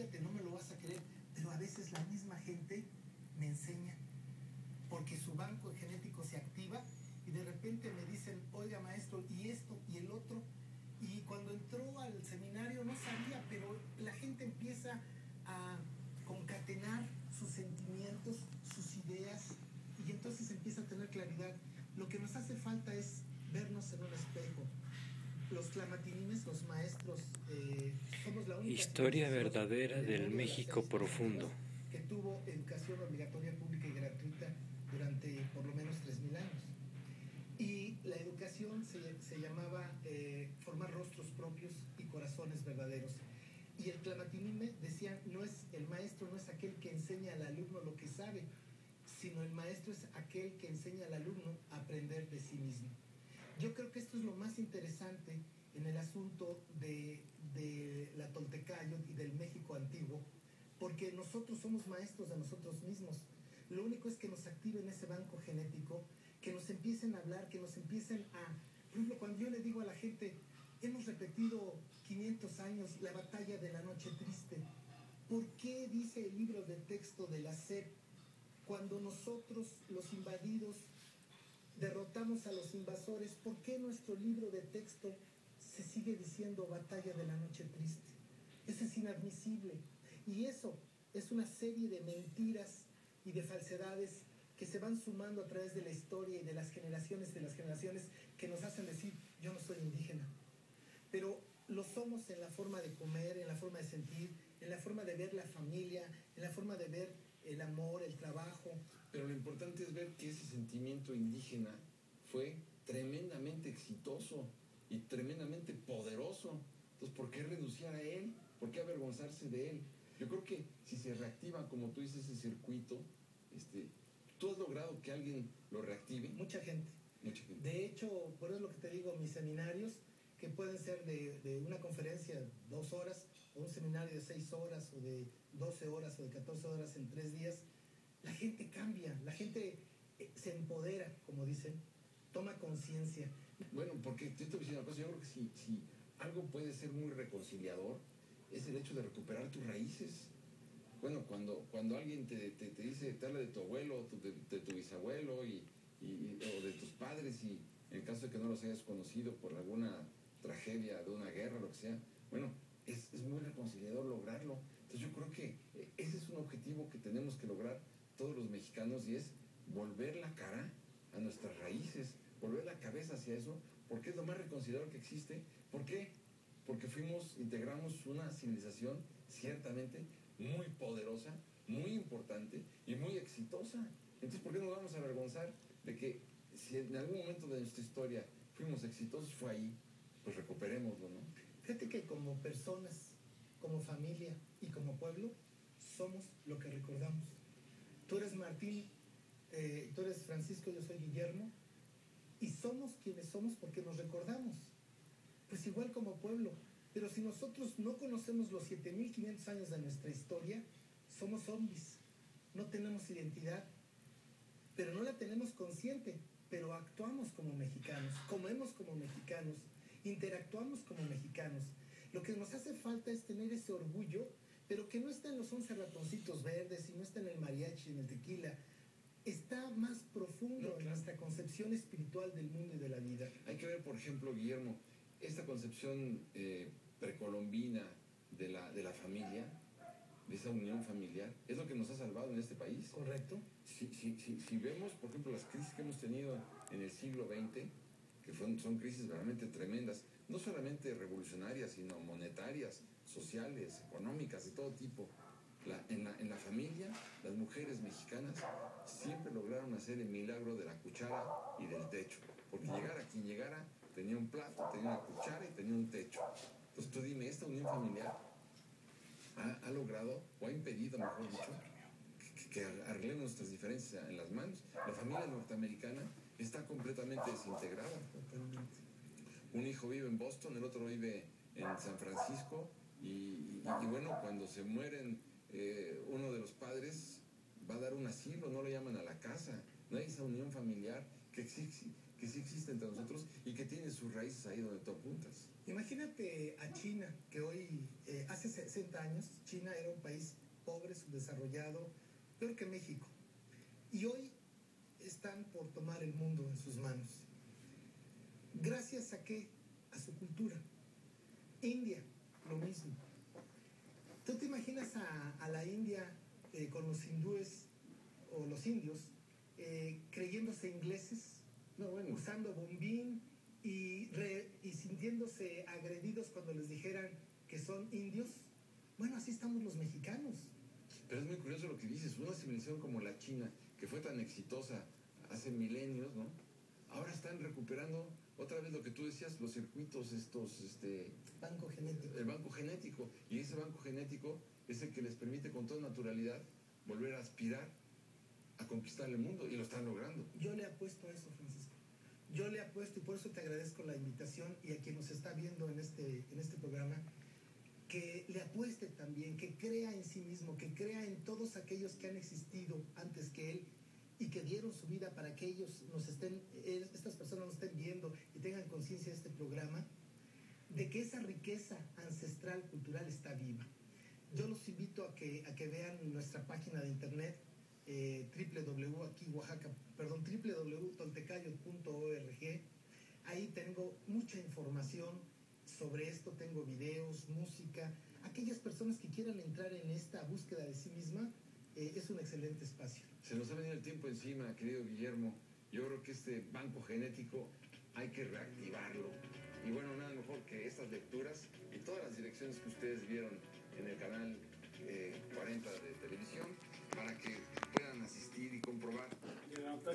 fíjate, no me lo vas a creer, pero a veces la misma gente me enseña, porque su banco genético se activa y de repente me dicen, oiga maestro, y esto y el otro. Y cuando entró al seminario no sabía, pero la gente empieza a concatenar sus sentimientos, sus ideas, y entonces empieza a tener claridad. Lo que nos hace falta es vernos en un espejo. Los clamatinimes, los maestros, somos la única historia verdadera del México profundo. Que tuvo educación obligatoria, pública y gratuita durante por lo menos 3000 años. Y la educación se llamaba formar rostros propios y corazones verdaderos. Y el clamatinime decía, el maestro no es aquel que enseña al alumno lo que sabe, sino el maestro es aquel que enseña al alumno a aprender de sí mismo. Yo creo que esto es lo más interesante en el asunto de la Toltecayo y del México antiguo, porque nosotros somos maestros de nosotros mismos. Lo único es que nos activen ese banco genético, que nos empiecen a hablar, que nos empiecen a... Por ejemplo, cuando yo le digo a la gente, hemos repetido 500 años la batalla de la noche triste, ¿por qué dice el libro de texto de la SEP, cuando nosotros, los invadidos, derrotamos a los invasores, ¿por qué nuestro libro de texto se sigue diciendo batalla de la noche triste? Eso es inadmisible. Y eso es una serie de mentiras y de falsedades que se van sumando a través de la historia y de las generaciones que nos hacen decir, yo no soy indígena. Pero lo somos en la forma de comer, en la forma de sentir, en la forma de ver la familia, en la forma de ver el amor, el trabajo. Pero lo importante es ver que ese sentimiento indígena fue tremendamente exitoso y tremendamente poderoso. Entonces, ¿por qué renunciar a él? ¿Por qué avergonzarse de él? Yo creo que si se reactiva, como tú dices, ese circuito, ¿tú has logrado que alguien lo reactive? Mucha gente. Mucha gente. De hecho, por eso es lo que te digo, mis seminarios, que pueden ser de una conferencia 2 horas, o un seminario de 6 horas, o de 12 horas, o de 14 horas en 3 días, la gente cambia, la gente se empodera, como dicen, toma conciencia. Bueno, porque yo te voy a decir una cosa, yo creo que si algo puede ser muy reconciliador, es el hecho de recuperar tus raíces. Bueno, cuando alguien te dice, te habla de tu abuelo, de tu bisabuelo, o de tus padres, y en el caso de que no los hayas conocido por alguna tragedia de una guerra, lo que sea, bueno, es muy reconciliador lograrlo. Entonces yo creo que ese es un objetivo que tenemos que lograr todos los mexicanos, y es volver la cara a nuestras raíces, volver la cabeza hacia eso, porque es lo más reconciliador que existe. ¿Por qué? Porque integramos una civilización ciertamente muy poderosa, muy importante y muy exitosa. Entonces, ¿por qué nos vamos a avergonzar de que si en algún momento de nuestra historia fuimos exitosos, fue ahí? Pues recuperémoslo, ¿no? Fíjate que como personas, como familia y como pueblo, somos lo que recordamos. Tú eres Martín, tú eres Francisco, yo soy Guillermo, y somos quienes somos porque nos recordamos. Pues igual como pueblo, pero si nosotros no conocemos los 7500 años de nuestra historia, somos zombies, no tenemos identidad, pero no la tenemos consciente, pero actuamos como mexicanos, comemos como mexicanos, interactuamos como mexicanos. Lo que nos hace falta es tener ese orgullo, pero que no está en los 11 ratoncitos verdes y no está en el mariachi, en el tequila. Está más profundo en nuestra concepción espiritual del mundo y de la vida. Hay que ver, por ejemplo, Guillermo, esta concepción precolombina de la familia, de esa unión familiar, es lo que nos ha salvado en este país. Correcto. Si vemos, por ejemplo, las crisis que hemos tenido en el siglo XX, que son crisis realmente tremendas, no solamente revolucionarias, sino monetarias, sociales, económicas, de todo tipo. En la familia, las mujeres mexicanas siempre lograron hacer el milagro de la cuchara y del techo, porque llegara quien llegara, tenía un plato, tenía una cuchara y tenía un techo. Entonces tú dime, esta unión familiar ha logrado, o ha impedido, mejor dicho, que arreglemos nuestras diferencias en las manos. La familia norteamericana está completamente desintegrada. Un hijo vive en Boston, el otro vive en San Francisco, y bueno, cuando se mueren uno de los padres, va a dar un asilo, no lo llaman a la casa. No hay esa unión familiar que que sí existe entre nosotros y que tiene sus raíces ahí donde tú apuntas. Imagínate a China, que hoy, hace 60 años, China era un país pobre, subdesarrollado, peor que México. Y hoy están por tomar el mundo en sus manos. ¿Gracias a qué? A su cultura. India, lo mismo. ¿Tú te imaginas a la India con los hindúes o los indios creyéndose ingleses, No, bueno, usando bombín y sintiéndose agredidos cuando les dijeran que son indios? Bueno, así estamos los mexicanos. pero es muy curioso lo que dices. Una civilización como la China, que fue tan exitosa hace milenios, ¿no? Ahora están recuperando otra vez lo que tú decías, los circuitos Banco genético. el banco genético. Y ese banco genético es el que les permite con toda naturalidad volver a aspirar a conquistar el mundo, y lo están logrando. Yo le apuesto a eso, Francisco. Yo le apuesto, y por eso te agradezco la invitación, y a quien nos está viendo en este programa, que le apueste también, que crea en sí mismo, que crea en todos aquellos que han existido antes que él y que dieron su vida para que estas personas nos estén viendo y tengan conciencia de este programa, de que esa riqueza ancestral cultural está viva. Yo los invito a que vean nuestra página de internet, www.toltecayo.org. Ahí tengo mucha información sobre esto, tengo videos, música. Aquellas personas que quieran entrar en esta búsqueda de sí misma, es un excelente espacio. Se nos ha venido el tiempo encima, querido Guillermo. Yo creo que este banco genético hay que reactivarlo. Y bueno, nada mejor que estas lecturas y todas las direcciones que ustedes vieron en el canal 40 de televisión, para que puedan asistir y comprobar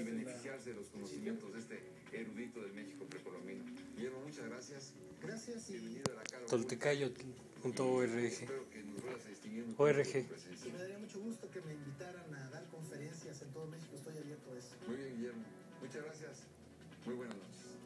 y beneficiarse de los conocimientos de este erudito del México precolombino. Guillermo, muchas gracias. Gracias, y Bienvenido a la Cara. Toltecayo.org. Espero que nos vuelvas a distinguir muy ORG. pronto con tu presencia. me daría mucho gusto que me invitaran a dar conferencias en todo México. Estoy abierto a eso. Muy bien, Guillermo. Muchas gracias. Muy buenas noches.